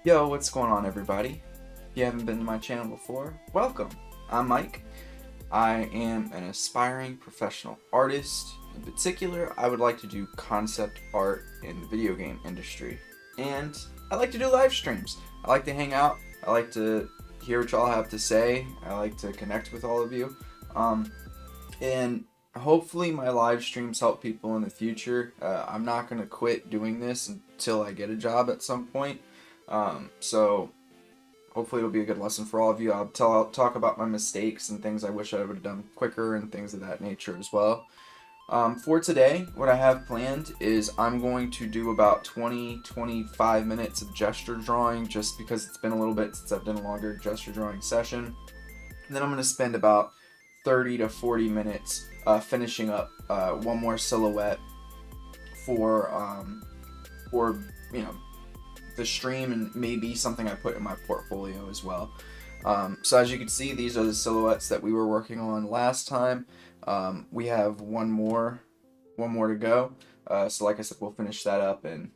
Yo, what's going on, everybody? If you haven't been to my channel before, welcome. I'm Mike. I am an aspiring professional artist. In particular, I would like to do concept art in the video game industry. And I like to do live streams. I like to hang out. I like to hear what y'all have to say. I like to connect with all of you. And hopefully my live streams help people in the future. I'm not going to quit doing this until I get a job at some point. So hopefully it'll be a good lesson for all of you. I'll talk about my mistakes and things I wish I would have done quicker and things of that nature as well. For today, what I have planned is I'm going to do about 20-25 minutes of gesture drawing, just because it's been a little bit since I've done a longer gesture drawing session. And then I'm going to spend about 30 to 40 minutes finishing up one more silhouette for you know, the stream, and maybe something I put in my portfolio as well. So as you can see, these are the silhouettes that we were working on last time. We have one more to go. So like I said, we'll finish that up and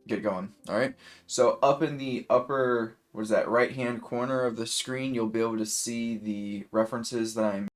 get going. All right. So up in the upper, what is that, right hand corner of the screen, you'll be able to see the references that I'm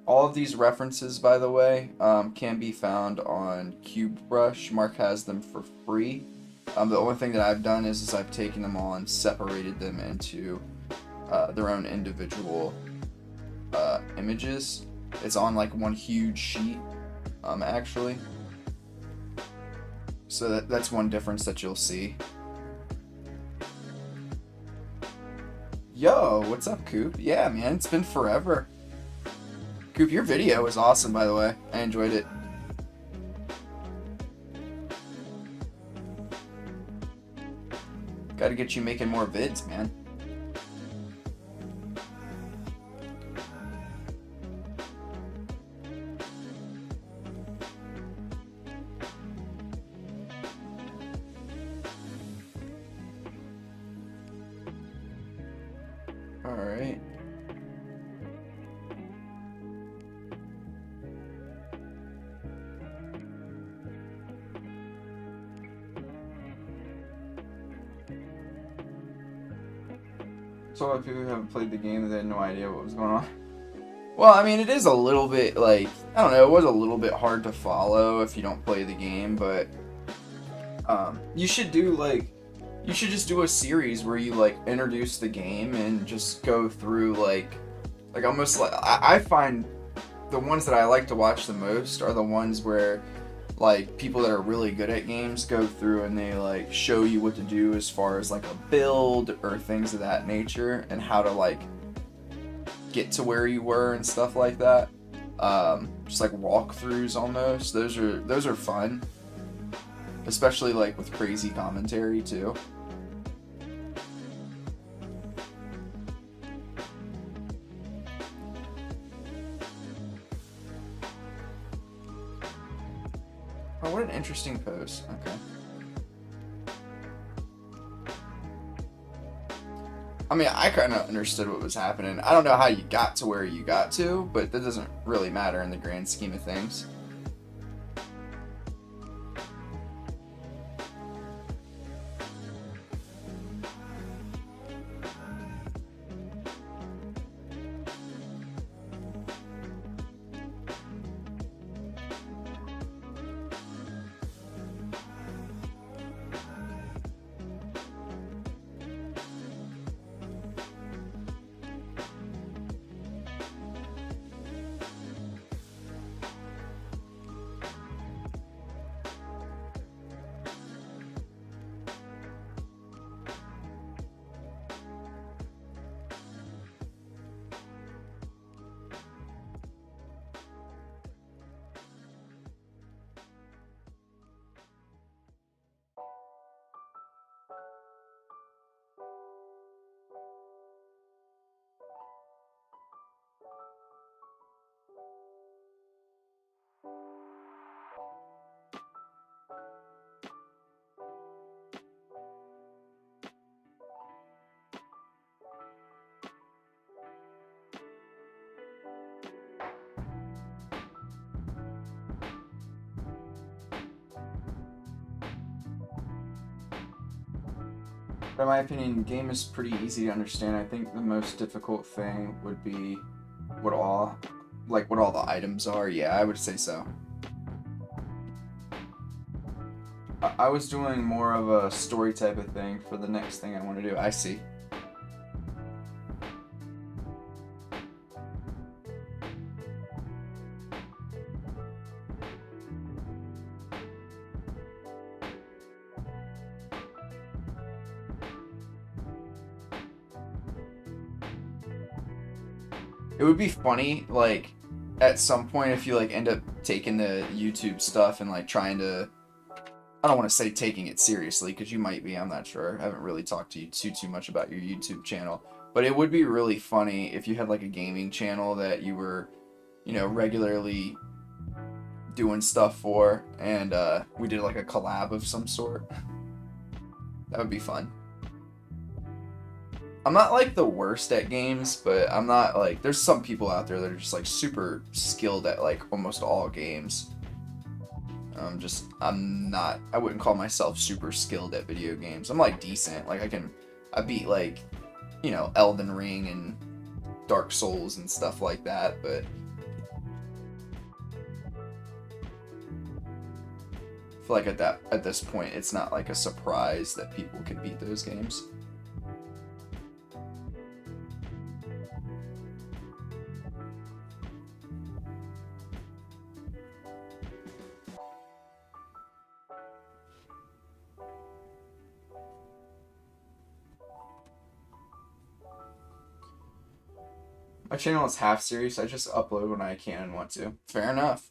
All of these references, by the way, can be found on CubeBrush. Mark has them for free. The only thing that I've done is I've taken them all and separated them into their own individual images. It's on like one huge sheet, actually. So that's one difference that you'll see. Yo, what's up, Coop? Yeah, man, it's been forever. Coop, your video was awesome, by the way. I enjoyed it. Gotta get you making more vids, man. Alright. So a lot of people who haven't played the game, they had no idea what was going on. Well, I mean, it is a little bit, like, I don't know, it was a little bit hard to follow if you don't play the game, but you should do, like, you should just do a series where you, like, introduce the game and just go through, like almost like, I find the ones that I like to watch the most are the ones where, like, people that are really good at games go through and they, like, show you what to do as far as, like, a build or things of that nature and how to, like, get to where you were and stuff like that. Just like walkthroughs almost. Those are fun. Especially, like, with crazy commentary too. Oh, what an interesting post. Okay. I mean, I kind of understood what was happening. I don't know how you got to where you got to, but that doesn't really matter in the grand scheme of things. But in my opinion, the game is pretty easy to understand. I think the most difficult thing would be what all the items are. Yeah, I would say so. I was doing more of a story type of thing for the next thing I want to do. I see. It would be funny, like, at some point if you, like, end up taking the YouTube stuff and, like, trying to, I don't want to say taking it seriously, because you might be, I'm not sure. I haven't really talked to you too much about your YouTube channel. But it would be really funny if you had, like, a gaming channel that you were, you know, regularly doing stuff for, and we did, like, a collab of some sort. That would be fun. I'm not, like, the worst at games, but I'm not, like, there's some people out there that are just, like, super skilled at, like, almost all games. I wouldn't call myself super skilled at video games. I'm, like, decent. Like, I beat, like, you know, Elden Ring and Dark Souls and stuff like that, but I feel like at this point, it's not, like, a surprise that people can beat those games. My channel is half serious. I just upload when I can and want to. Fair enough.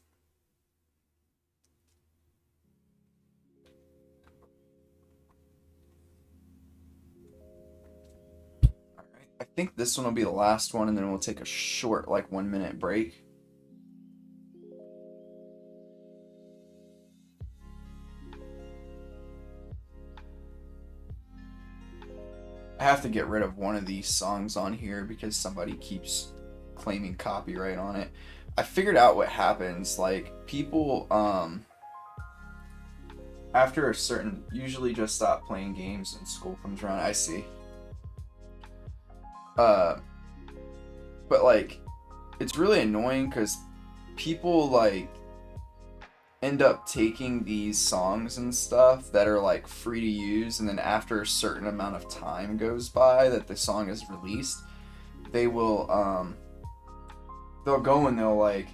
Alright, I think this one will be the last one, and then we'll take a short, like, 1-minute break. I have to get rid of one of these songs on here because somebody keeps claiming copyright on it. I figured out what happens. Like, people, after a certain, usually just stop playing games and school comes around. I see. But like, it's really annoying because people like end up taking these songs and stuff that are like free to use, and then after a certain amount of time goes by that the song is released, they will they'll go and they'll like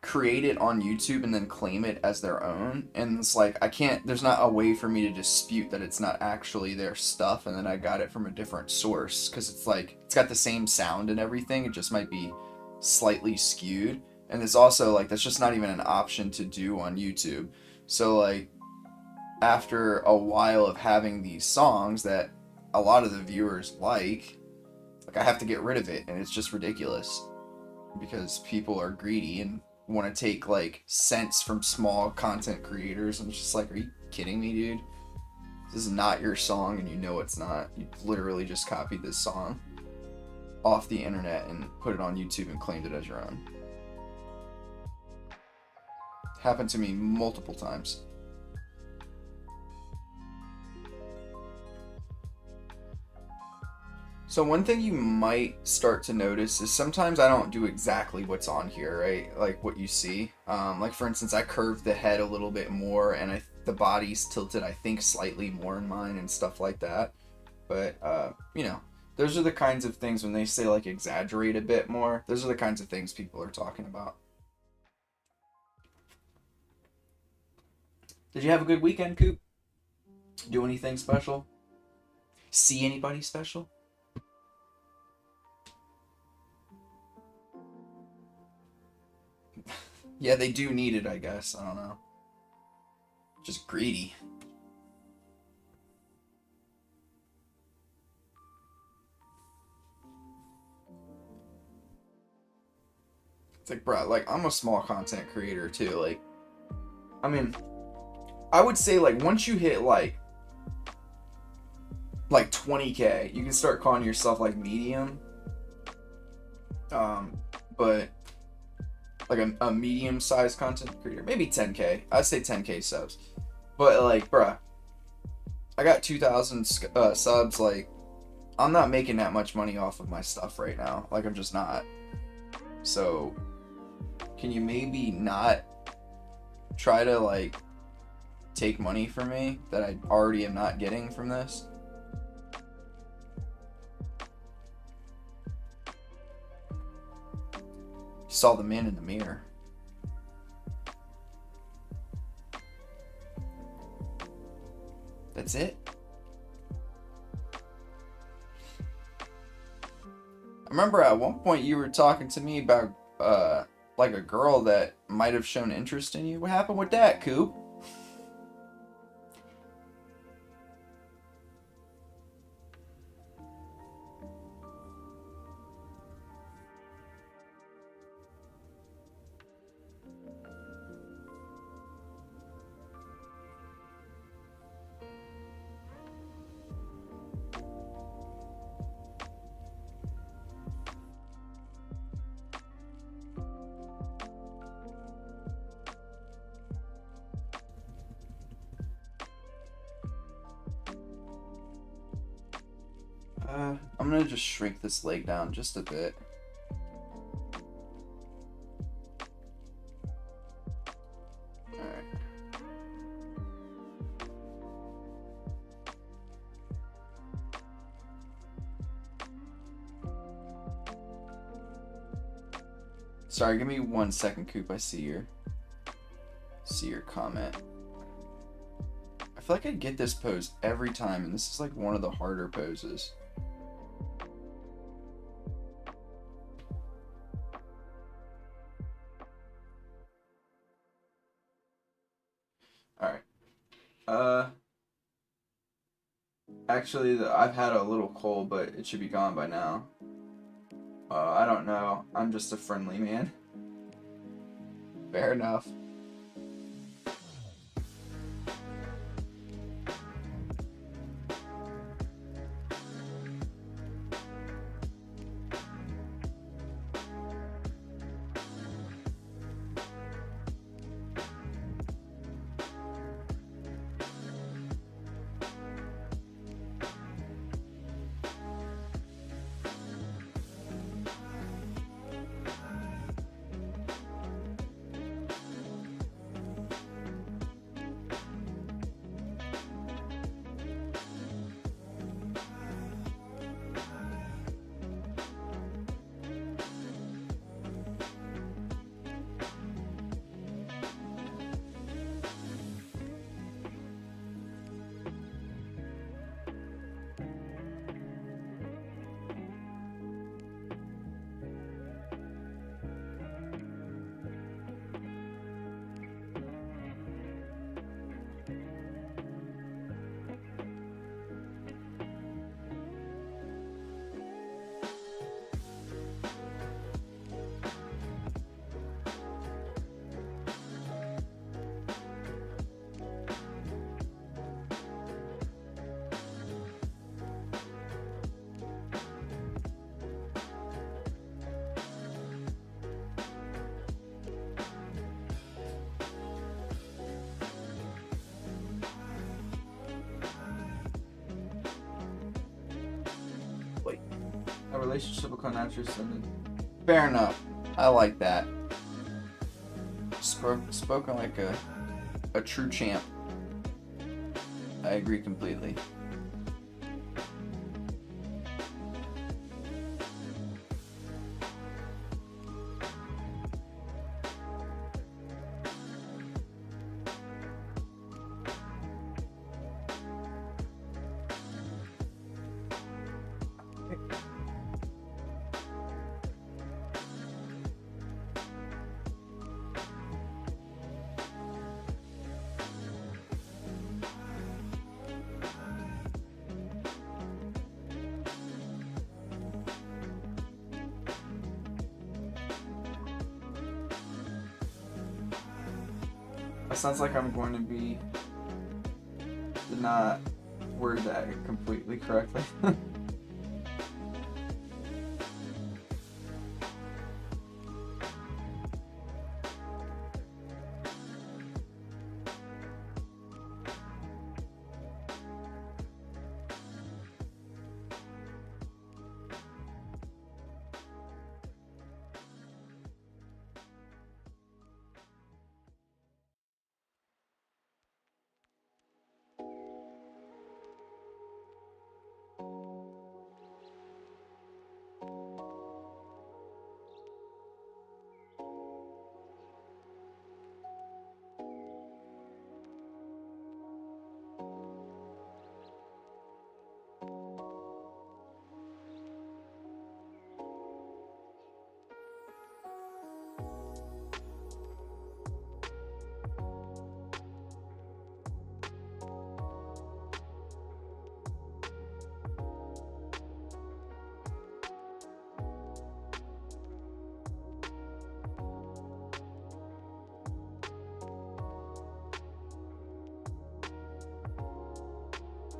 create it on YouTube and then claim it as their own. And it's like, there's not a way for me to dispute that it's not actually their stuff and then I got it from a different source, because it's like, it's got the same sound and everything, it just might be slightly skewed. And it's also like, that's just not even an option to do on YouTube. So like, after a while of having these songs that a lot of the viewers like I have to get rid of it, and it's just ridiculous because people are greedy and want to take like cents from small content creators. I'm just like, are you kidding me, dude? This is not your song, and you know it's not. You literally just copied this song off the internet and put it on YouTube and claimed it as your own. Happened to me multiple times. So one thing you might start to notice is sometimes I don't do exactly what's on here, right? Like what you see. Like for instance, I curved the head a little bit more, and the body's tilted, I think, slightly more in mine and stuff like that. But, you know, those are the kinds of things when they say like exaggerate a bit more. Those are the kinds of things people are talking about. Did you have a good weekend, Coop? Do anything special? See anybody special? Yeah, they do need it, I guess. I don't know. Just greedy. It's like, bro, like, I'm a small content creator, too. Like, I mean, I would say, like, once you hit, like 20K, you can start calling yourself, like, medium. But like a medium-sized content creator, maybe 10K. I'd say 10K subs. But like, bruh, I got 2,000 subs. Like, I'm not making that much money off of my stuff right now. Like, I'm just not. So, can you maybe not try to like take money from me that I already am not getting from this? Saw the man in the mirror. That's it. I remember at one point you were talking to me about like a girl that might have shown interest in you. What happened with that, Coop? I'm gonna just shrink this leg down just a bit. Alright. Sorry, give me 1 second, Coop. I see your comment. I feel like I get this pose every time, and this is like one of the harder poses. Alright. Actually, I've had a little cold, but it should be gone by now. I don't know. I'm just a friendly man. Fair enough. A relationship will come naturally. Fair enough. I like that. Spoken like a true champ. I agree completely. That sounds like I'm going to be did not word that completely correctly.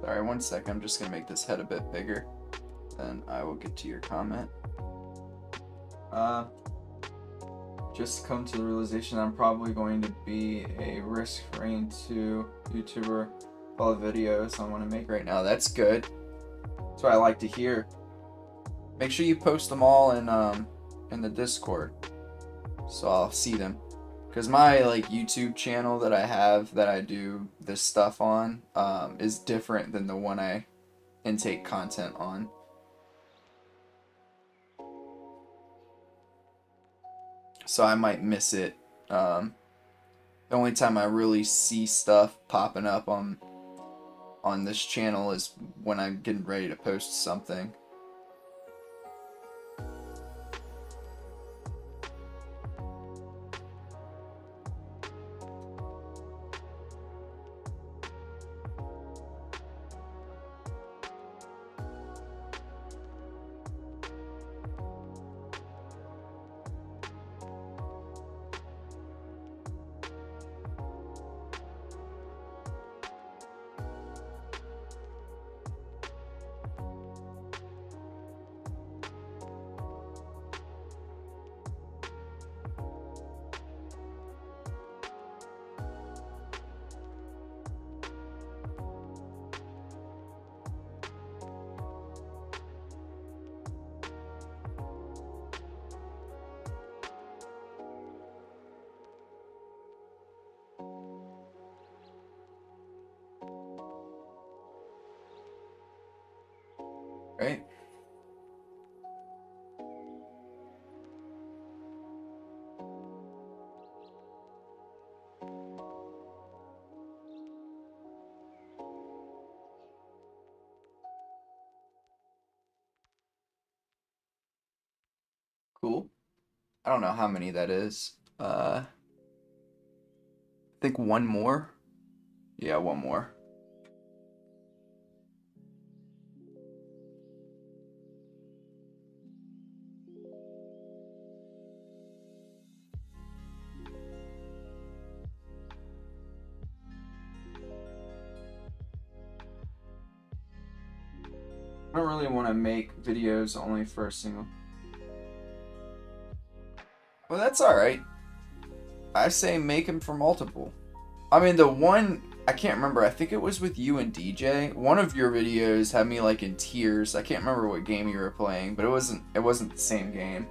Sorry, one second. I'm just going to make this head a bit bigger. Then I will get to your comment. Just come to the realization I'm probably going to be a risk-free to YouTuber. All the videos I want to make right now. That's good. That's what I like to hear. Make sure you post them all in the Discord, so I'll see them. Because my YouTube channel that I have that I do this stuff on is different than the one I intake content on. So I might miss it. The only time I really see stuff popping up on this channel is when I'm getting ready to post something. Right? Cool. I don't know how many that is. I think one more. Yeah, one more. I don't really want to make videos only for a single. Well, that's alright. I say make them for multiple. I mean, the one I can't remember. I think it was with you and DJ. One of your videos had me like in tears. I can't remember what game you were playing, but it wasn't the same game.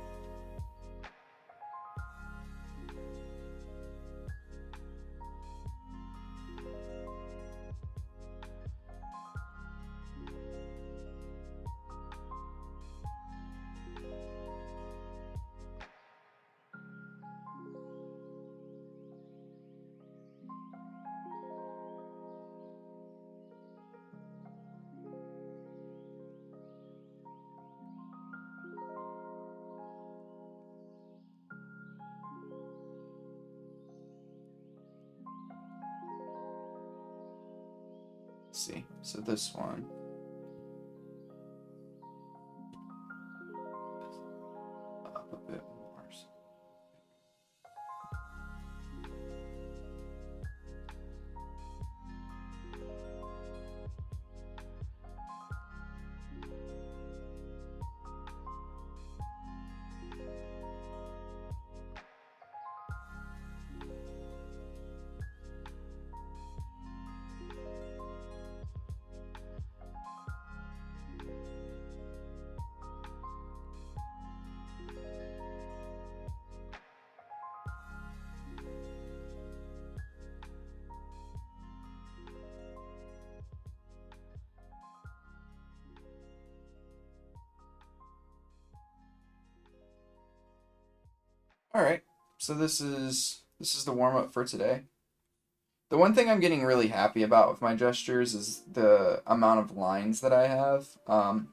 Let's see. So this one. Up a bit more. All right. So this is the warm up for today. The one thing I'm getting really happy about with my gestures is the amount of lines that I have. I'm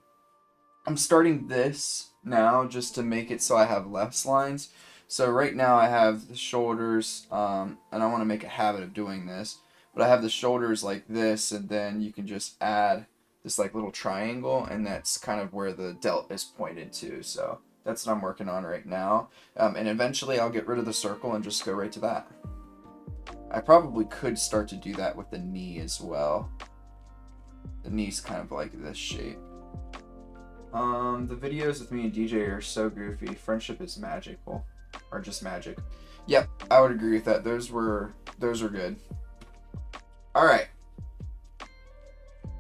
starting this now just to make it so I have less lines. So right now I have the shoulders, and I want to make a habit of doing this, but I have the shoulders like this, and then you can just add this like little triangle, and that's kind of where the delt is pointed to. So that's what I'm working on right now. And eventually I'll get rid of the circle and just go right to that. I probably could start to do that with the knee as well. The knee's kind of like this shape. The videos with me and DJ are so goofy. Friendship is magical. Or just magic. Yep, I would agree with that. Those were good. Alright.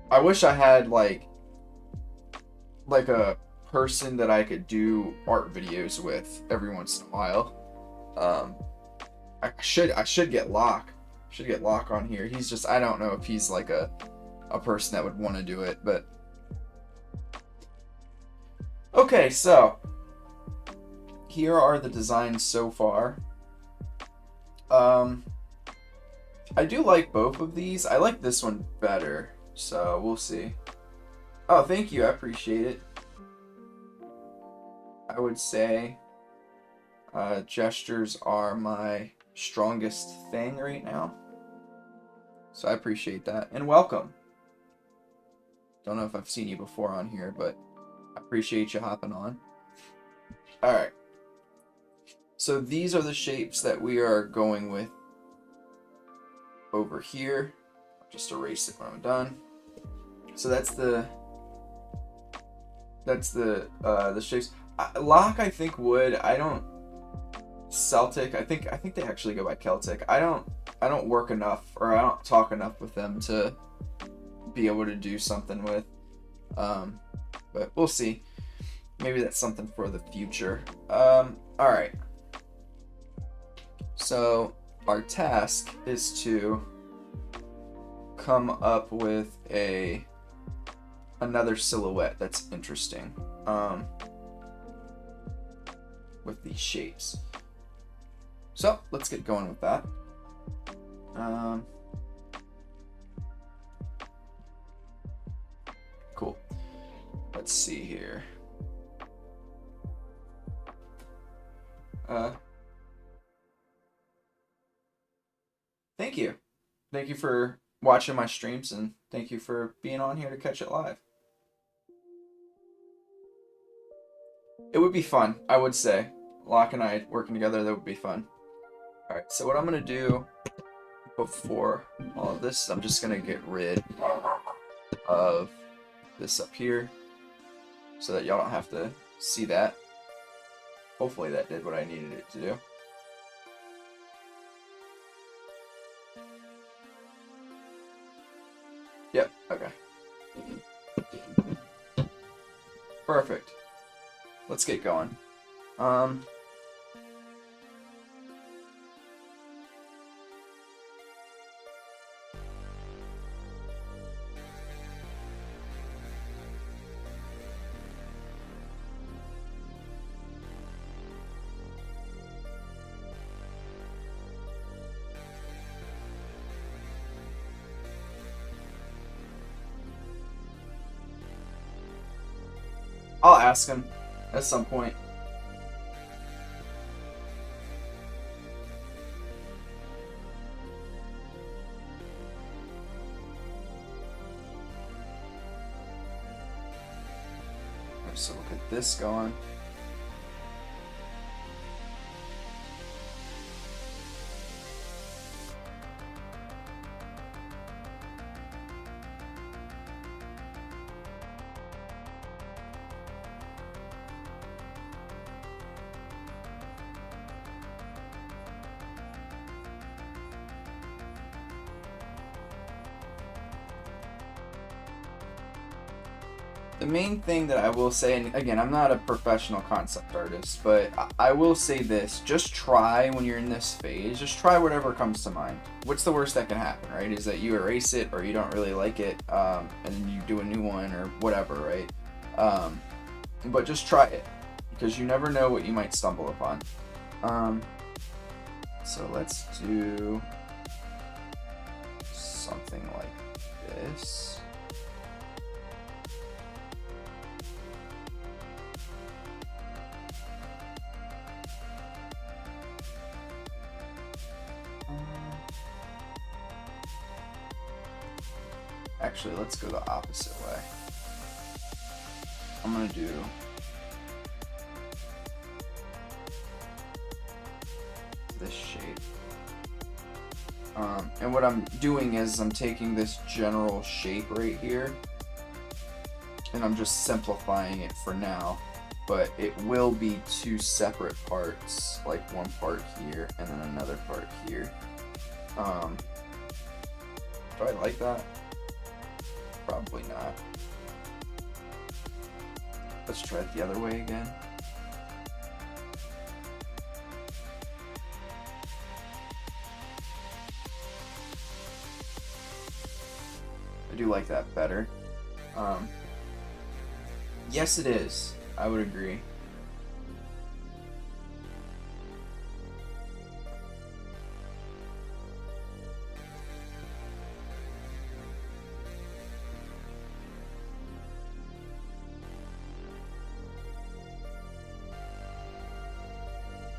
I wish I had like a person that I could do art videos with every once in a while. I should get Locke. Should get Locke on here. He's just, I don't know if he's like a person that would want to do it, but okay, so here are the designs so far. I do like both of these. I like this one better, so we'll see. Oh, thank you. I appreciate it. I would say gestures are my strongest thing right now. So I appreciate that. And welcome. Don't know if I've seen you before on here, but I appreciate you hopping on. Alright. So these are the shapes that we are going with over here. I'll just erase it when I'm done. So that's the shapes. Locke, I think, would. I don't. Celtic. I think they actually go by Celtic. I don't work enough, or I don't talk enough with them to be able to do something with. But we'll see. Maybe that's something for the future. All right. So our task is to come up with another silhouette that's interesting. With these shapes. So let's get going with that. Cool. Let's see here. Thank you. Thank you for watching my streams, and thank you for being on here to catch it live. It would be fun, I would say. Locke and I working together, that would be fun. Alright, so what I'm going to do before all of this, I'm just going to get rid of this up here so that y'all don't have to see that. Hopefully that did what I needed it to do. Yep, okay. Perfect. Let's get going. I'll ask him at some point. So we'll get this going. The main thing that I will say, and again, I'm not a professional concept artist, but I will say this, just try when you're in this phase, just try whatever comes to mind. What's the worst that can happen, right? Is that you erase it or you don't really like it, and then you do a new one or whatever, right? But just try it, because you never know what you might stumble upon. So let's do something like this. Actually, let's go the opposite way. I'm gonna do this shape. And what I'm doing is I'm taking this general shape right here and I'm just simplifying it for now, but it will be two separate parts, like one part here and then another part here. Do I like that? Probably not. Let's try it the other way again. I do like that better. Yes, it is. I would agree.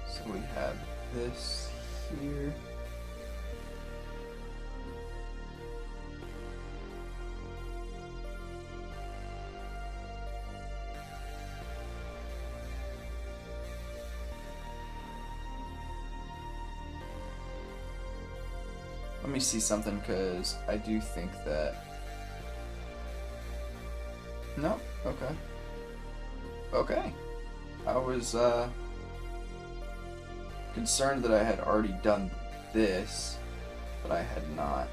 So we have this here. Let me see something, because I do think that... No? Okay. Okay. I was, concerned that I had already done this, but I had not.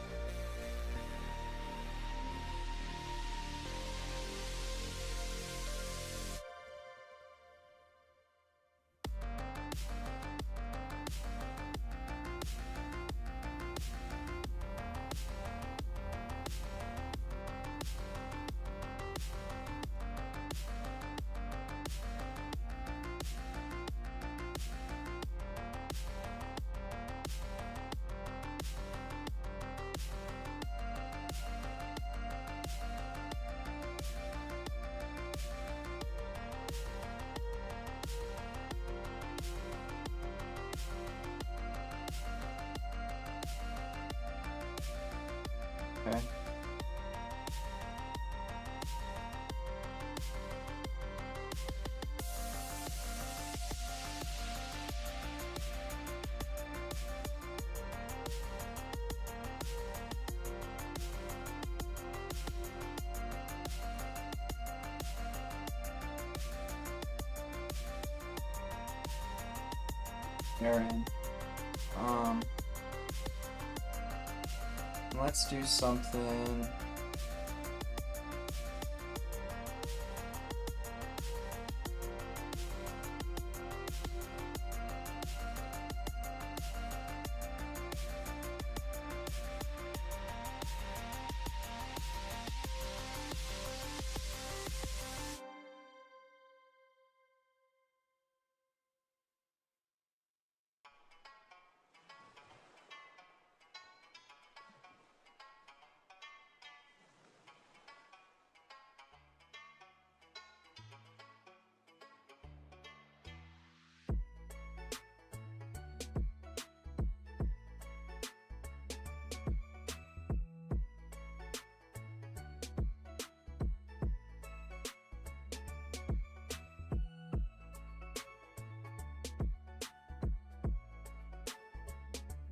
Okay. Aaron. Let's do something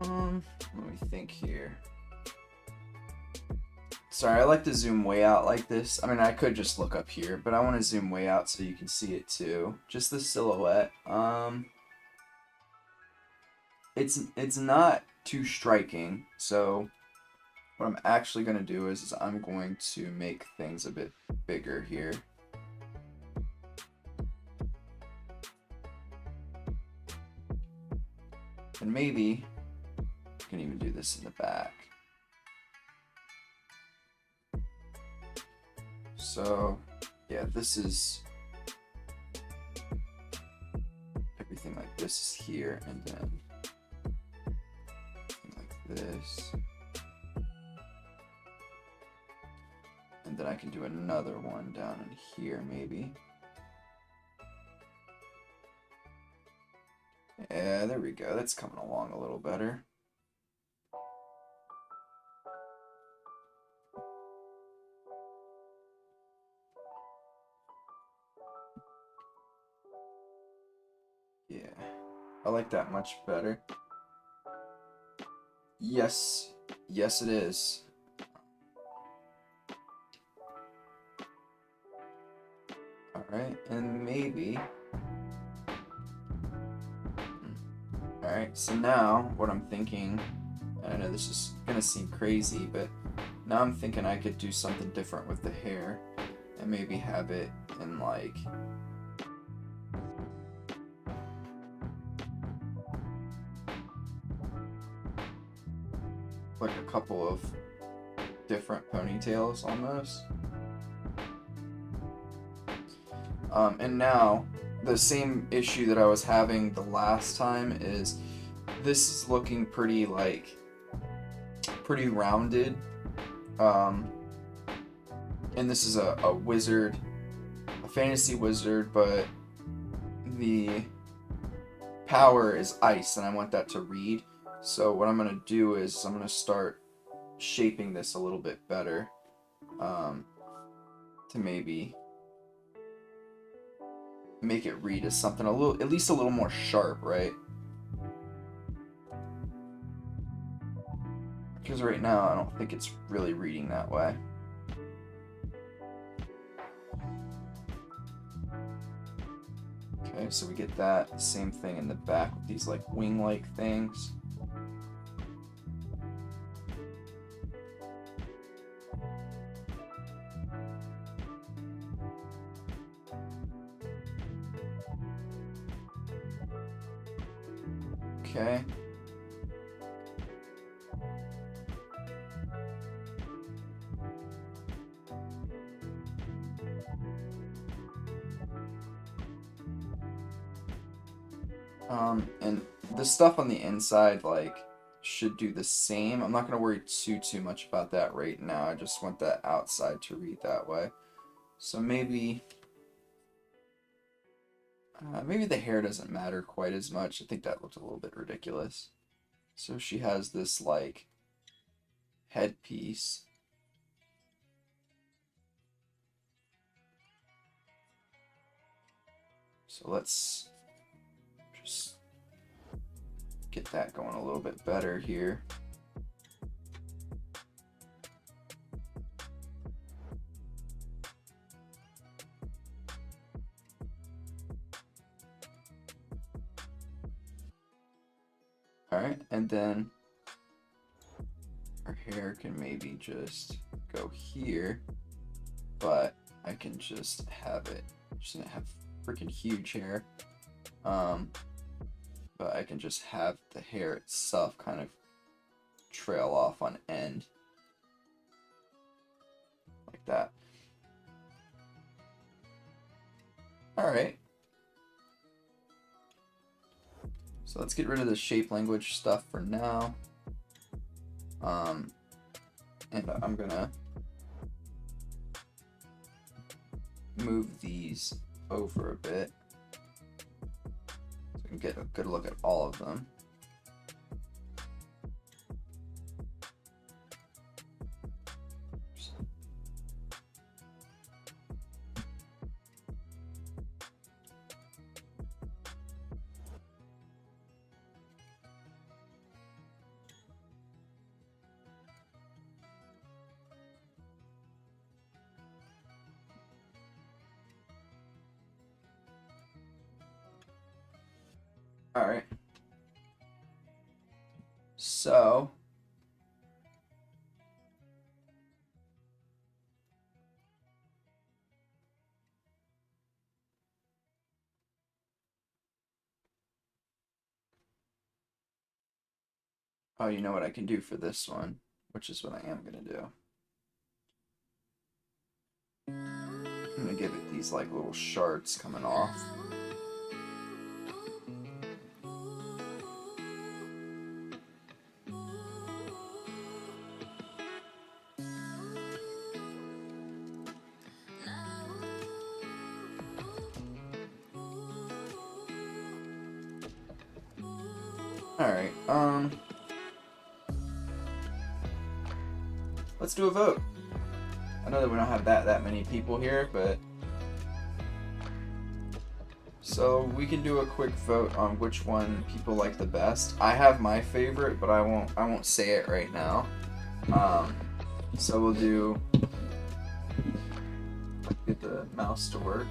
Let me think here. Sorry, I like to zoom way out like this. I mean, I could just look up here, but I want to zoom way out so you can see it too. Just the silhouette. It's not too striking, so what I'm actually going to do is I'm going to make things a bit bigger here. And maybe I can even do this in the back. So, yeah, this is everything like this here, and then like this. And then I can do another one down in here, maybe. Yeah, there we go. That's coming along a little better. Yeah, I like that much better. Yes, yes it is. Alright, and maybe... Alright, so now what I'm thinking, and I know this is gonna seem crazy, but now I'm thinking I could do something different with the hair and maybe have it in like a couple of different ponytails almost. And now the same issue that I was having the last time is this is looking pretty rounded. And this is a wizard, a fantasy wizard, but the power is ice and I want that to read. So what I'm going to do is I'm going to start shaping this a little bit better to maybe make it read as something at least a little more sharp, right? Because right now I don't think it's really reading that way. Okay, so we get that same thing in the back with these like wing-like things. Okay. And the stuff on the inside, like, should do the same. I'm not going to worry too much about that right now. I just want that outside to read that way. So maybe the hair doesn't matter quite as much. I think that looked a little bit ridiculous. So she has this, like, headpiece. So let's just get that going a little bit better here. Alright, and then her hair can maybe just go here, but I can just have it, she's gonna have freaking huge hair, but I can just have the hair itself kind of trail off on end, like that. Alright. So let's get rid of the shape language stuff for now. And I'm gonna move these over a bit so we can get a good look at all of them. Alright. So, oh, you know what I can do for this one, which is what I am going to do. I'm going to give it these like little shards coming off. Alright, let's do a vote. I know that we don't have that many people here, but so we can do a quick vote on which one people like the best. I have my favorite, but I won't say it right now. So we'll do, get the mouse to work.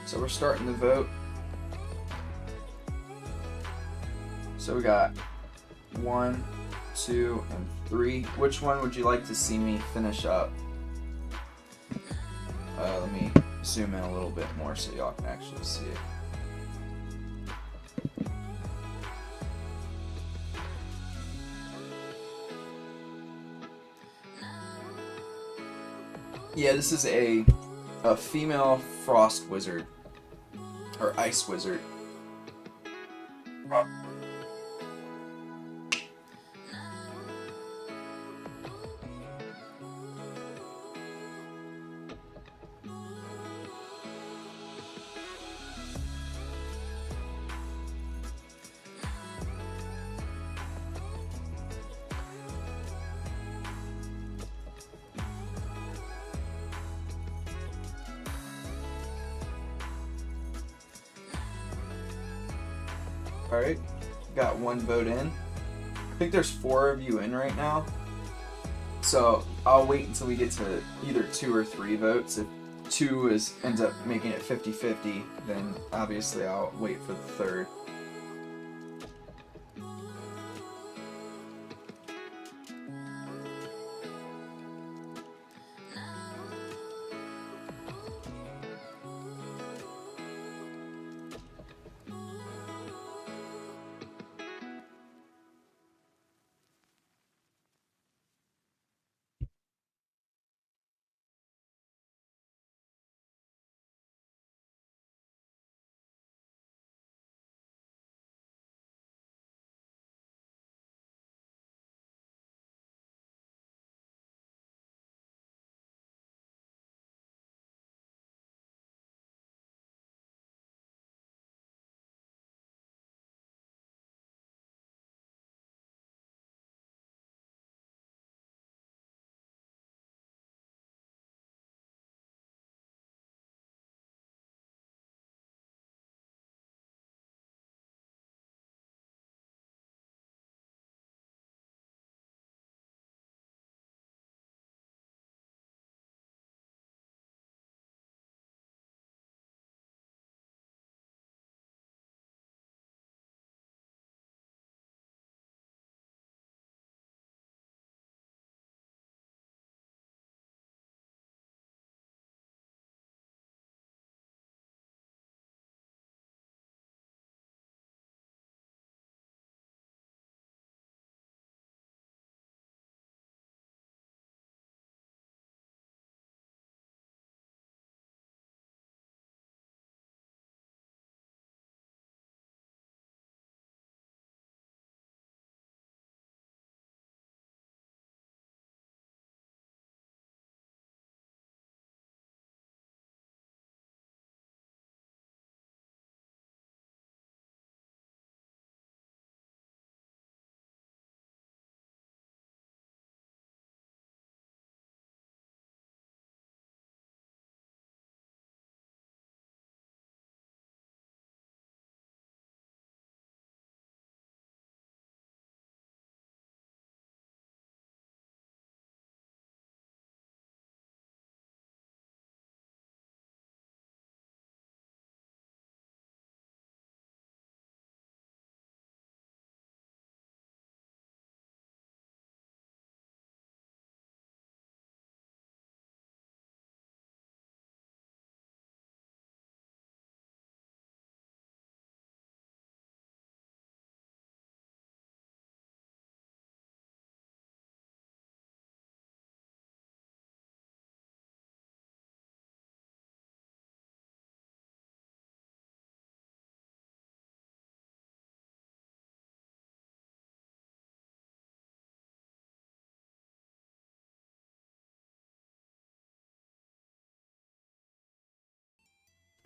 So we're starting the vote. So we got 1, 2, and 3. Which one would you like to see me finish up? Let me zoom in a little bit more so y'all can actually see it. Yeah, this is a female frost wizard. Or ice wizard. Alright, got 1 vote in. I think there's 4 of you in right now. So I'll wait until we get to either 2 or 3 votes. If 2 ends up making it 50-50, then obviously I'll wait for the 3rd.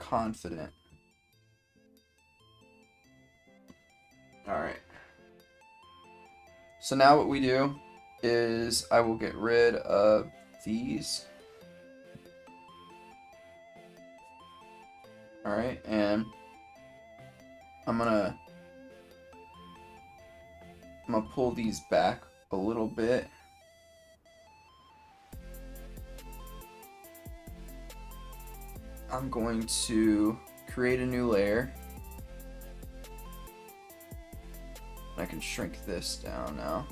confident. Alright. So now what we do is I will get rid of these. Alright, and I'm gonna pull these back a little bit. I'm going to create a new layer. I can shrink this down now.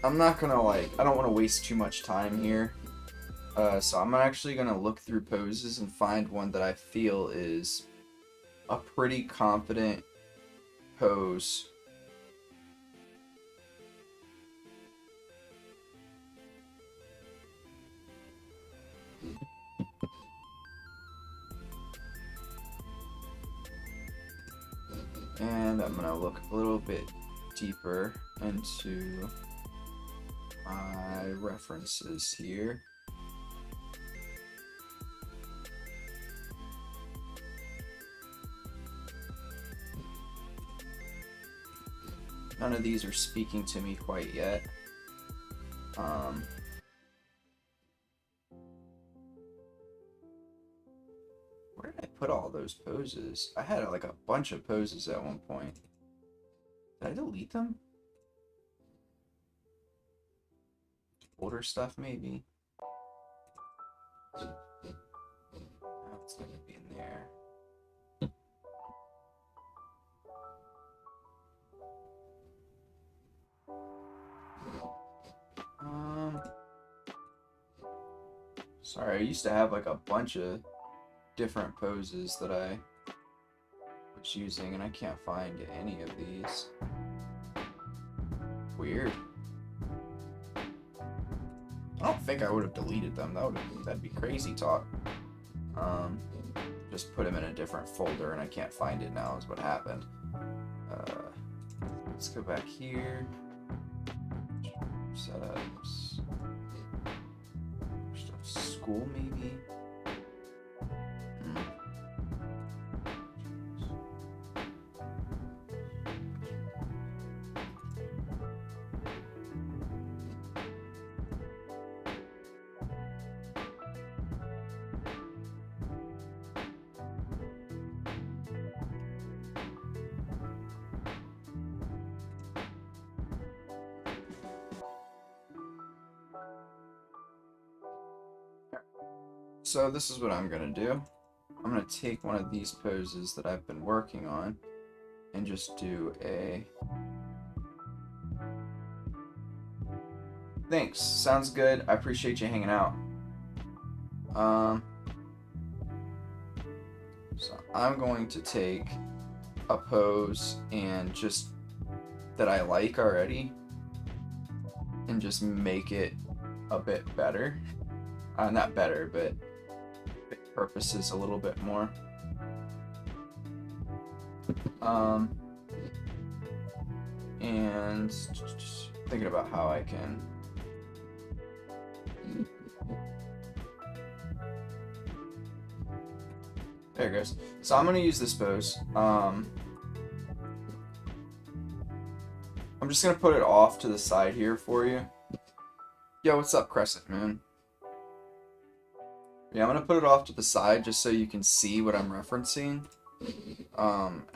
I'm not gonna I don't want to waste too much time here. So I'm actually gonna look through poses and find one that I feel is a pretty confident pose. And I'm gonna look a little bit deeper into my references here. None of these are speaking to me quite yet. Where did I put all those poses? I had like a bunch of poses at one point. Did I delete them? Older stuff, maybe? Oh, it's gonna be in there. Sorry, I used to have like a bunch of different poses that I was using, and I can't find any of these. Weird. I don't think I would have deleted them. That'd be crazy talk. Just put them in a different folder, and I can't find it now. Is what happened. Let's go back here. Setups. School maybe. So this is what I'm gonna do. I'm gonna take one of these poses that I've been working on and just do a thanks, sounds good, I appreciate you hanging out. So I'm going to take a pose and just that I like already and just make it a bit better. Not better, but purposes a little bit more. And just thinking about how I can there it goes. So I'm gonna use this pose. I'm just gonna put it off to the side here for you. Yo, what's up, Crescent Moon? Yeah, I'm gonna put it off to the side just so you can see what I'm referencing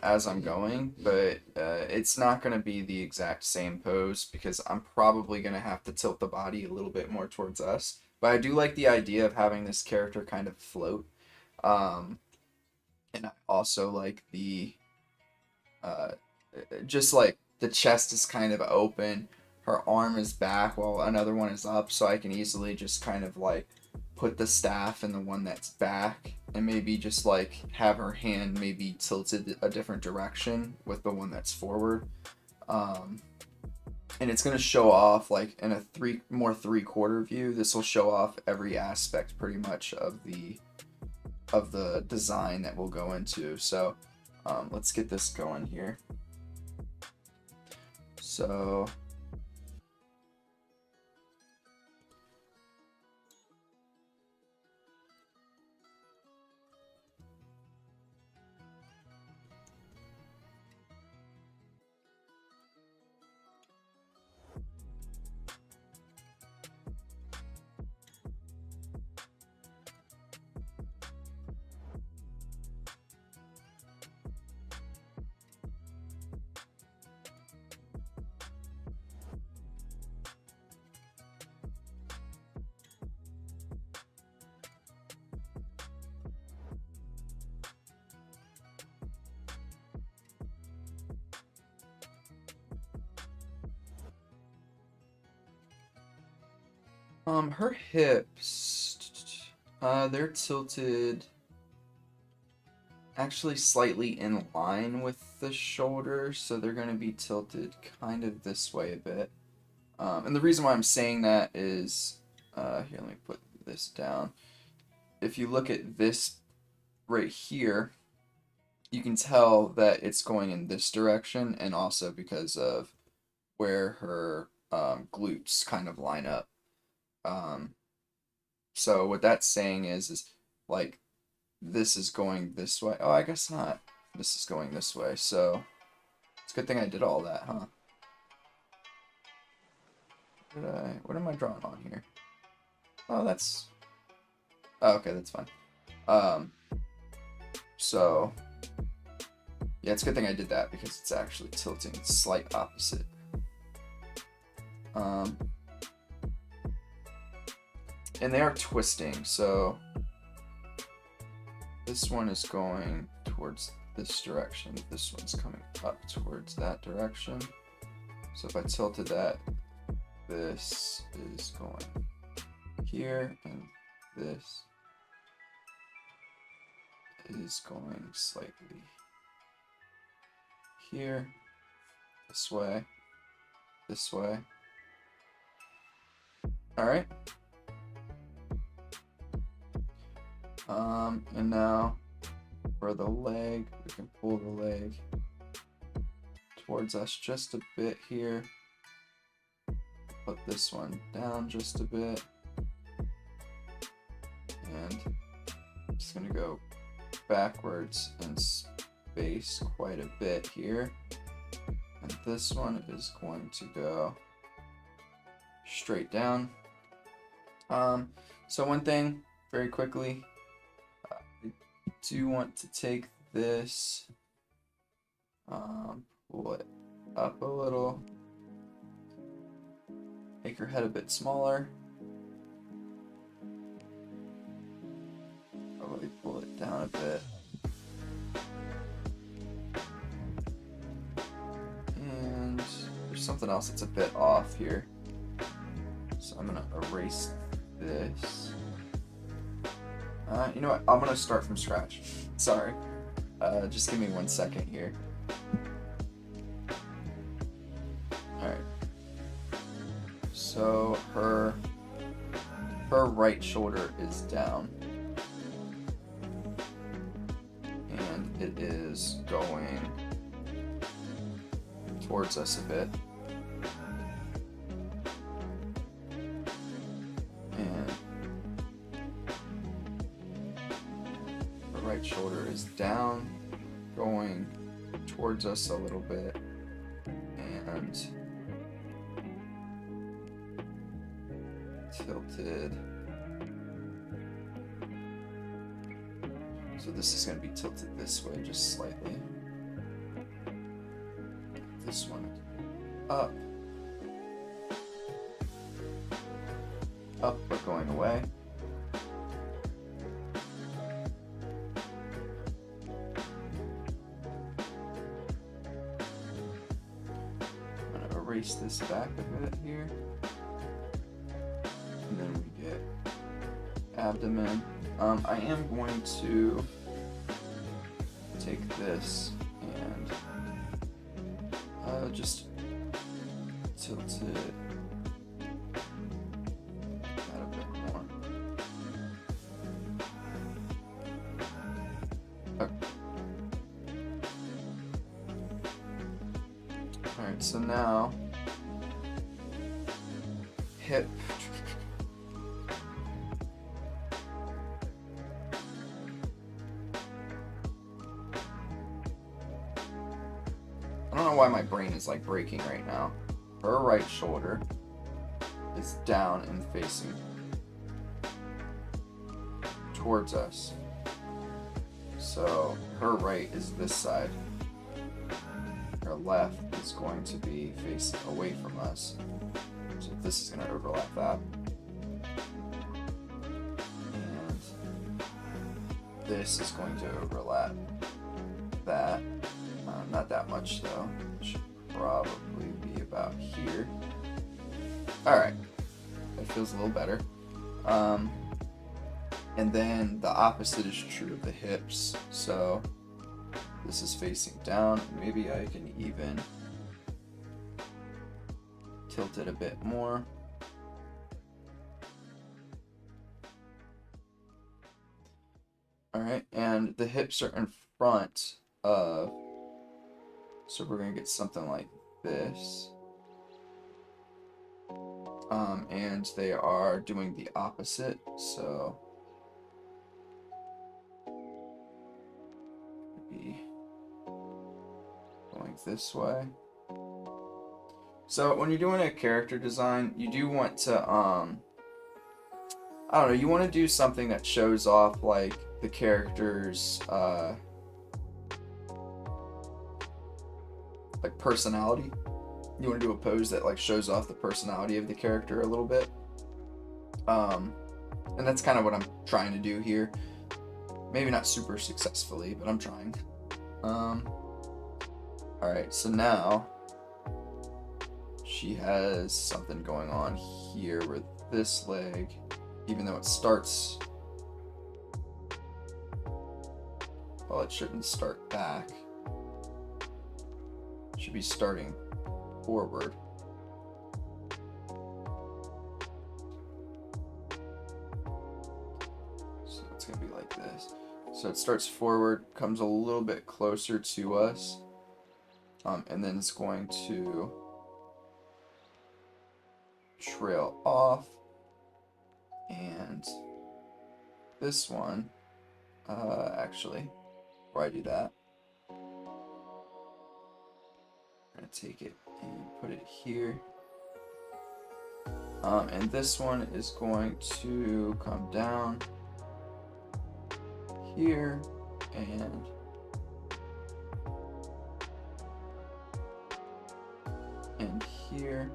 as I'm going, but it's not gonna be the exact same pose because I'm probably gonna have to tilt the body a little bit more towards us. But I do like the idea of having this character kind of float. And I also like the just like the chest is kind of open, her arm is back while another one is up, so I can easily just kind of like put the staff in the one that's back and maybe just like have her hand maybe tilted a different direction with the one that's forward. And it's going to show off like in a three-quarter view. This will show off every aspect pretty much of the design that we'll go into. So let's get this going here. So her hips, they're tilted actually slightly in line with the shoulder, so they're going to be tilted kind of this way a bit. And the reason why I'm saying that is, here, let me put this down. If you look at this right here, you can tell that it's going in this direction, and also because of where her glutes kind of line up. So what that's saying is like this is going this way. Oh, I guess not. This is going this way. So it's a good thing I did all that, huh? What am I drawing on here? Oh, that's... Oh, okay, that's fine. So yeah, it's a good thing I did that because it's actually tilting slight opposite. And they are twisting, so this one is going towards this direction. This one's coming up towards that direction. So if I tilted that, this is going here, and this is going slightly here, this way, this way. All right. And now for the leg, we can pull the leg towards us just a bit here. Put this one down just a bit. And I'm just gonna go backwards and space quite a bit here. And this one is going to go straight down. So one thing very quickly, I do want to take this, pull it up a little, make her head a bit smaller, probably pull it down a bit, and there's something else that's a bit off here, so I'm gonna erase this. You know what? I'm gonna start from scratch. Sorry. Just give me 1 second here. Alright. So her right shoulder is down. And it is going towards us a bit. Right shoulder is down, going towards us a little bit, and tilted. So this is going to be tilted this way just slightly. This one up. Up but going away. Erase this back a bit here, and then we get abdomen. I am going to take this and just tilt it a bit more. Okay. Alright, so now hip. I don't know why my brain is like breaking right now. Her right shoulder is down and facing towards us. So her right is this side. Her left is going to be facing away from us. So this is going to overlap that. And this is going to overlap that. Not that much though. It should probably be about here. Alright. That feels a little better. And then the opposite is true of the hips. So this is facing down. Maybe I can even tilt it a bit more. Alright, and the hips are in front of, so we're going to get something like this. And they are doing the opposite, so be going this way. So when you're doing a character design, you do want to, I don't know, you want to do something that shows off like the character's like personality. You want to do a pose that like shows off the personality of the character a little bit. And that's kind of what I'm trying to do here. Maybe not super successfully, but I'm trying. Alright, so now she has something going on here where this leg, even though it starts, well, it shouldn't start back. It should be starting forward. So it's going to be like this. So it starts forward, comes a little bit closer to us, and then it's going to trail off. And this one, actually, before I do that, I'm going to take it and put it here. And this one is going to come down here and here.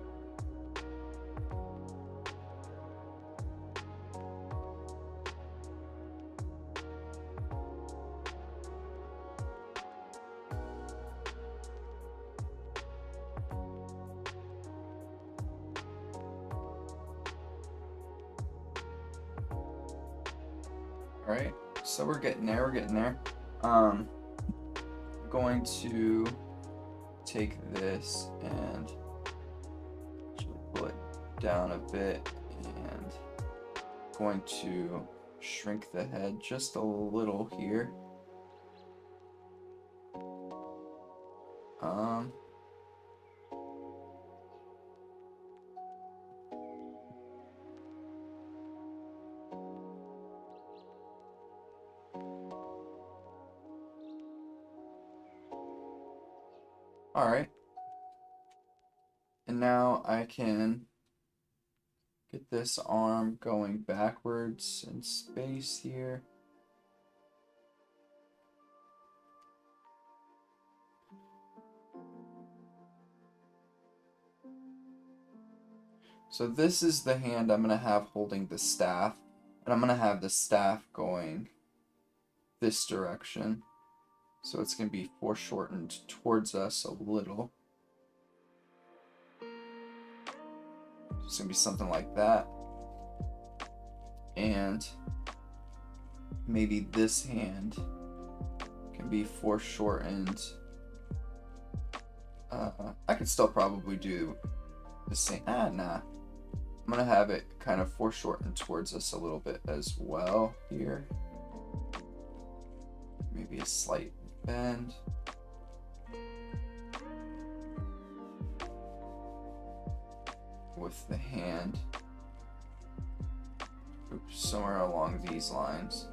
Alright, so we're getting there, going to take this and actually pull it down a bit and going to shrink the head just a little here. Alright, and now I can get this arm going backwards in space here. So this is the hand I'm going to have holding the staff, and I'm going to have the staff going this direction. So it's going to be foreshortened towards us a little. It's going to be something like that. And maybe this hand can be foreshortened. I could still probably do the same. Nah. I'm going to have it kind of foreshortened towards us a little bit as well here. Maybe a slight bend. with the hand. Oops, somewhere along these lines.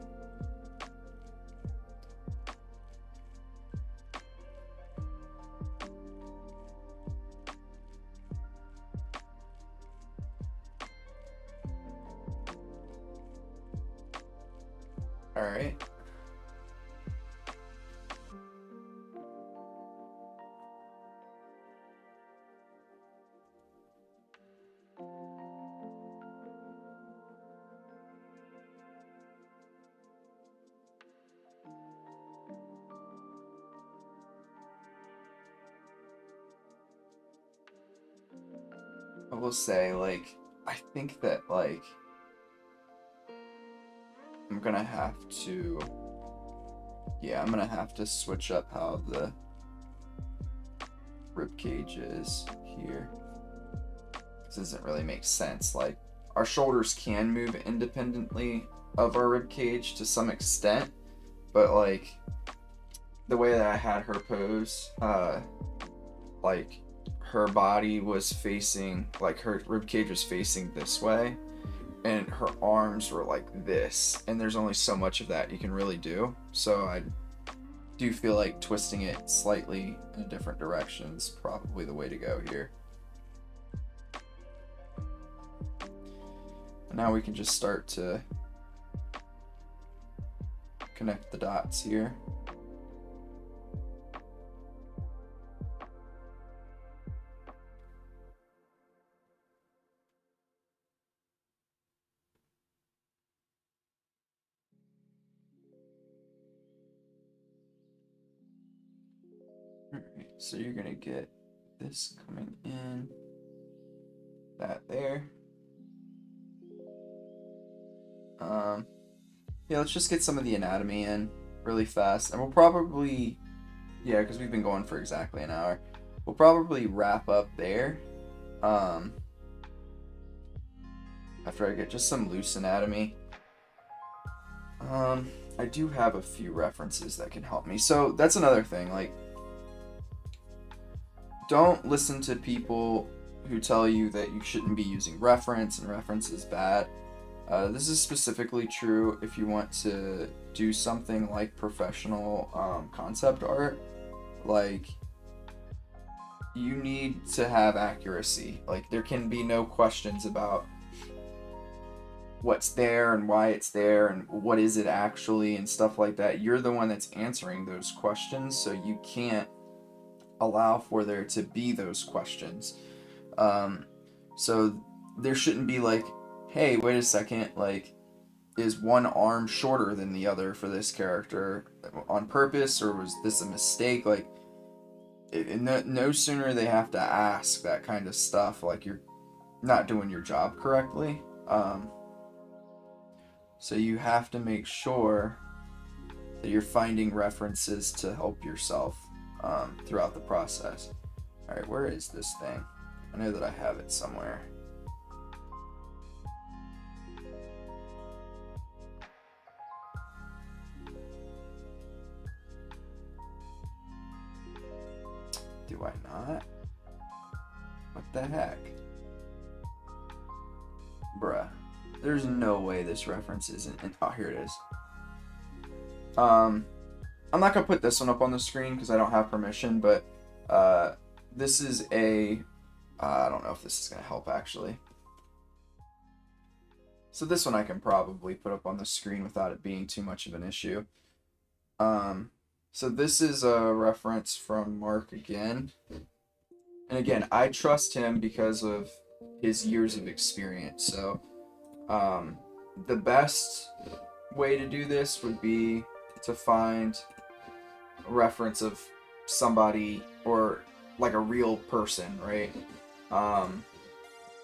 All right. I will say, like, I think that, like, I'm gonna have to, yeah, I'm gonna have to switch up how the rib cage is here. This doesn't really make sense. Like, our shoulders can move independently of our rib cage to some extent, but like the way that I had her pose, like her body was facing, like her rib cage was facing this way, and her arms were like this, and there's only so much of that you can really do. So I do feel like twisting it slightly in a different direction is probably the way to go here. And now we can just start to connect the dots here. Alright, so you're gonna get this coming in, that there. Yeah, let's just get some of the anatomy in really fast, and we'll probably, yeah, because we've been going for exactly an hour, we'll probably wrap up there after I get just some loose anatomy. I do have a few references that can help me. So that's another thing, like, don't listen to people who tell you that you shouldn't be using reference and reference is bad. This is specifically true if you want to do something like professional concept art. Like, you need to have accuracy. Like, there can be no questions about what's there and why it's there and what is it actually and stuff like that. You're the one that's answering those questions, so you can't allow for there to be those questions. So there shouldn't be like, hey, wait a second, like, is one arm shorter than the other for this character on purpose, or was this a mistake? Like, no sooner they have to ask that kind of stuff, like, you're not doing your job correctly. So you have to make sure that you're finding references to help yourself throughout the process. All right, where is this thing? I know that I have it somewhere. Do I not? What the heck? Bruh. There's no way this reference isn't in... Oh, here it is. I'm not gonna put this one up on the screen because I don't have permission, but this is a... I don't know if this is gonna help, actually. So this one I can probably put up on the screen without it being too much of an issue. So this is a reference from Mark again. And again, I trust him because of his years of experience. So the best way to do this would be to find a reference of somebody or like a real person, right?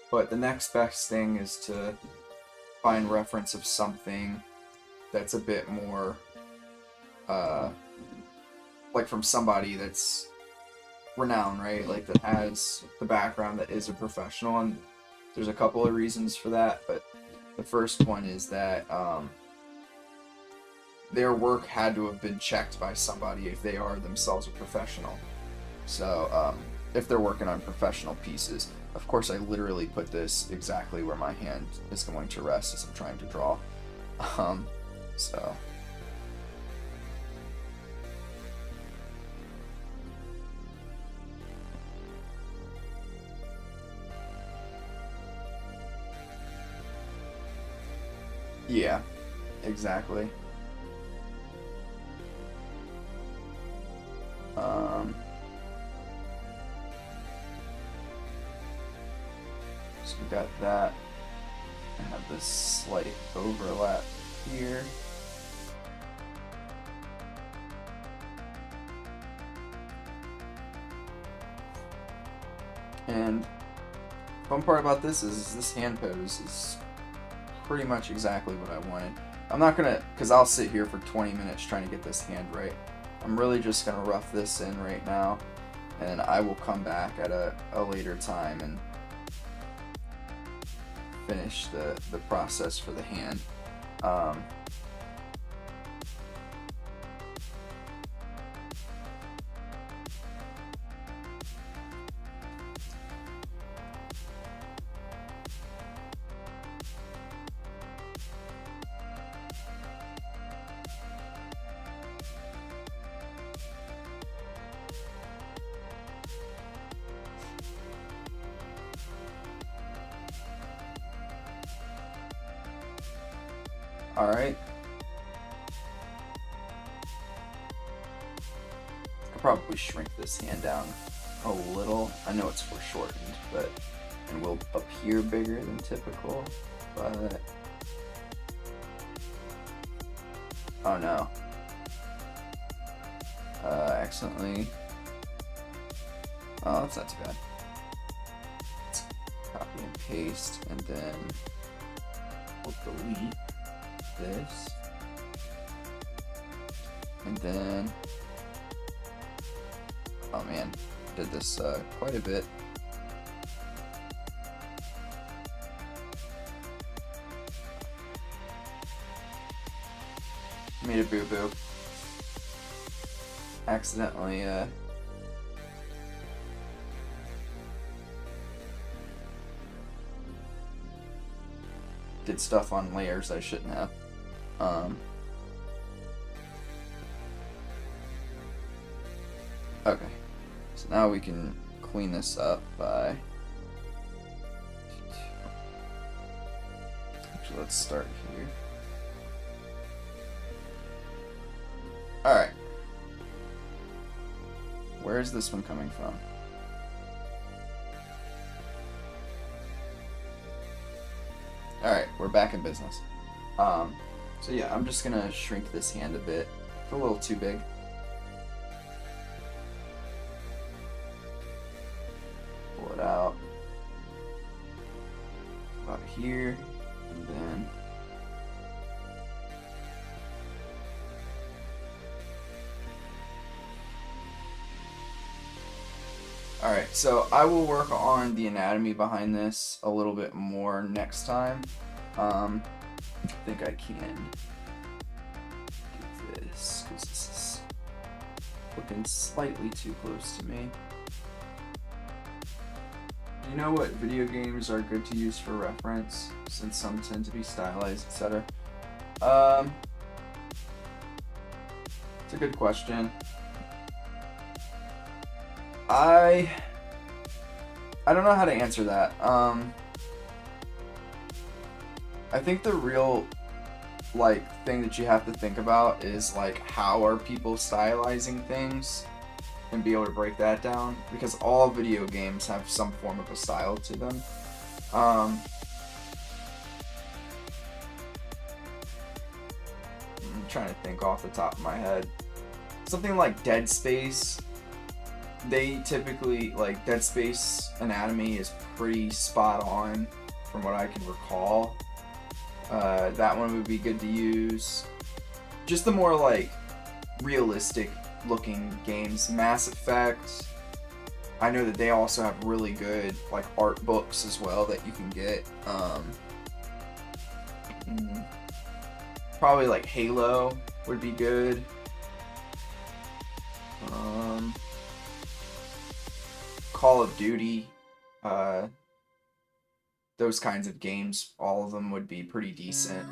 But the next best thing is to find reference of something that's a bit more like from somebody that's renowned, right? Like that has the background that is a professional, and there's a couple of reasons for that, but the first one is that their work had to have been checked by somebody if they are themselves a professional. So if they're working on professional pieces. Of course, I literally put this exactly where my hand is going to rest as I'm trying to draw. So. Yeah, exactly. So we got that. I have this slight overlap here. And fun part about this is this hand pose is pretty much exactly what I wanted. I'm not gonna, because I'll sit here for 20 minutes trying to get this hand right. I'm really just gonna rough this in right now, and I will come back at a later time and finish the process for the hand. Alright. I'll probably shrink this hand down a little. I know it's foreshortened, but and will appear bigger than typical, but oh no. Accidentally. Oh, that's not too bad. Let's copy and paste, and then we'll delete this, and then oh man, did this quite a bit. Made a boo-boo. Accidentally did stuff on layers I shouldn't have. Okay, so now we can clean this up by, actually let's start here. Alright, where is this one coming from? Alright, we're back in business. So yeah, I'm just gonna shrink this hand a bit. It's a little too big. Pull it out. About here, and then alright, so I will work on the anatomy behind this a little bit more next time. I think I can do this because this is looking slightly too close to me. You know what video games are good to use for reference, since some tend to be stylized, etc.? It's a good question. I don't know how to answer that. I think the real thing that you have to think about is how are people stylizing things, and be able to break that down, because all video games have some form of a style to them. I'm trying to think off the top of my head. Something like Dead Space, they typically, Dead Space anatomy is pretty spot on from what I can recall. That one would be good to use. Just the more realistic looking games. Mass Effect, I know that they also have really good art books as well that you can get. Probably Halo would be good. Call of Duty, uh, those kinds of games, all of them would be pretty decent.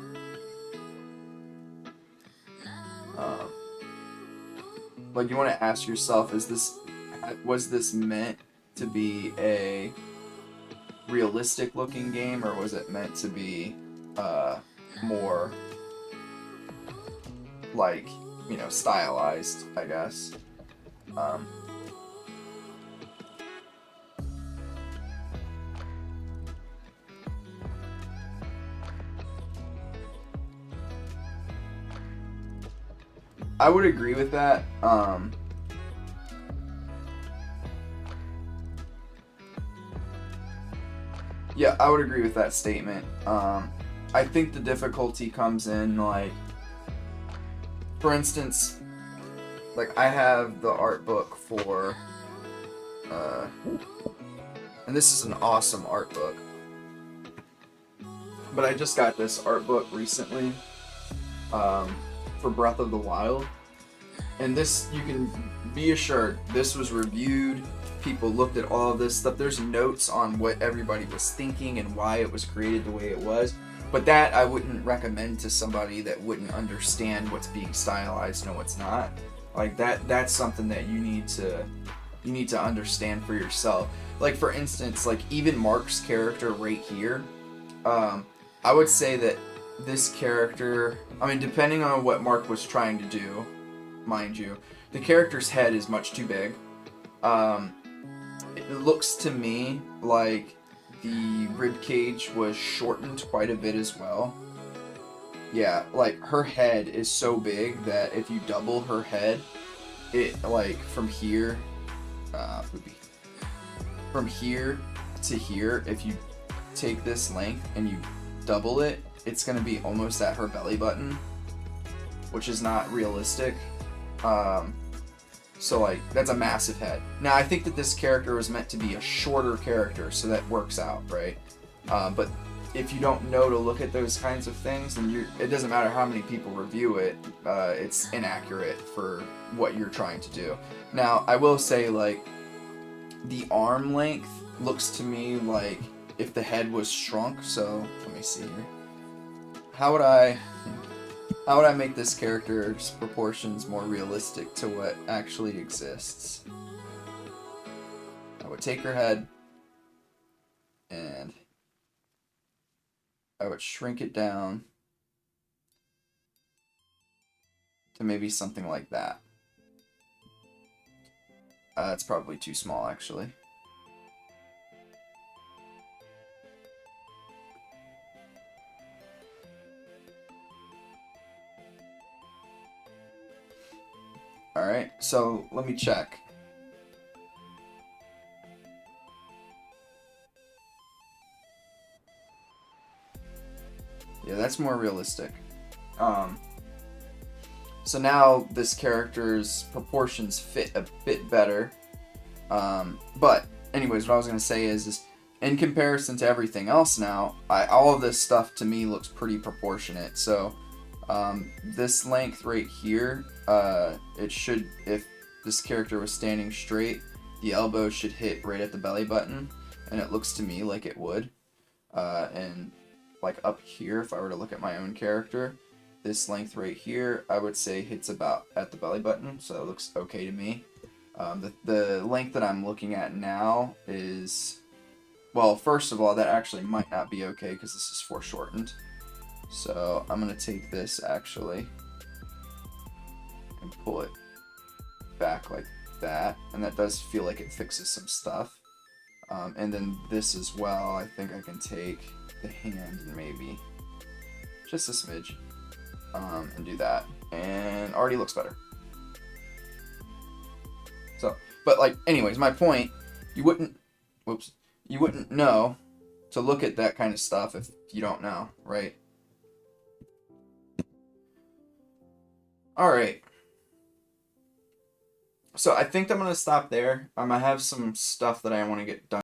Like, you want to ask yourself, was this meant to be a realistic looking game, or was it meant to be more like, you know, stylized, I guess. I would agree with that. Yeah, I would agree with that statement. I think the difficulty comes in, like, for instance, like, I have the art book for, and this is an awesome art book, but I just got this art book recently, for Breath of the Wild, and this, you can be assured, this was reviewed, people looked at all of this stuff, there's notes on what everybody was thinking and why it was created the way it was, but that I wouldn't recommend to somebody that wouldn't understand what's being stylized and what's not. Like, that's something that you need to understand for yourself. Like, for instance, like, even Mark's character right here, I would say that this character, I mean, depending on what Mark was trying to do, mind you, the character's head is much too big. It looks to me like the rib cage was shortened quite a bit as well. Yeah, like, her head is so big that if you double her head, it, like, from here to here, if you take this length and you double it, it's going to be almost at her belly button, which is not realistic. So, like, that's a massive head. Now, I think that this character was meant to be a shorter character, so that works out, right? But if you don't know to look at those kinds of things, then it doesn't matter how many people review it, it's inaccurate for what you're trying to do. Now, I will say, like, the arm length looks to me like if the head was shrunk, so let me see here. How would I make this character's proportions more realistic to what actually exists? I would take her head and I would shrink it down to maybe something like that. It's probably too small, actually. Alright, so let me check. Yeah, that's more realistic. So now this character's proportions fit a bit better. But anyways, what I was going to say is in comparison to everything else now, all of this stuff to me looks pretty proportionate. So this length right here, it should, if this character was standing straight, the elbow should hit right at the belly button, and it looks to me like it would. And like up here, if I were to look at my own character, this length right here, I would say hits about at the belly button, so it looks okay to me. The length that I'm looking at now is, well, first of all, that actually might not be okay because this is foreshortened. So I'm going to take this actually and pull it back like that, and that does feel like it fixes some stuff. And then this as well, I think I can take the hand and maybe just a smidge and do that, and already looks better. So, but like, anyways, my point, you wouldn't know to look at that kind of stuff if you don't know, right? Alright. So I think I'm going to stop there. I have some stuff that I want to get done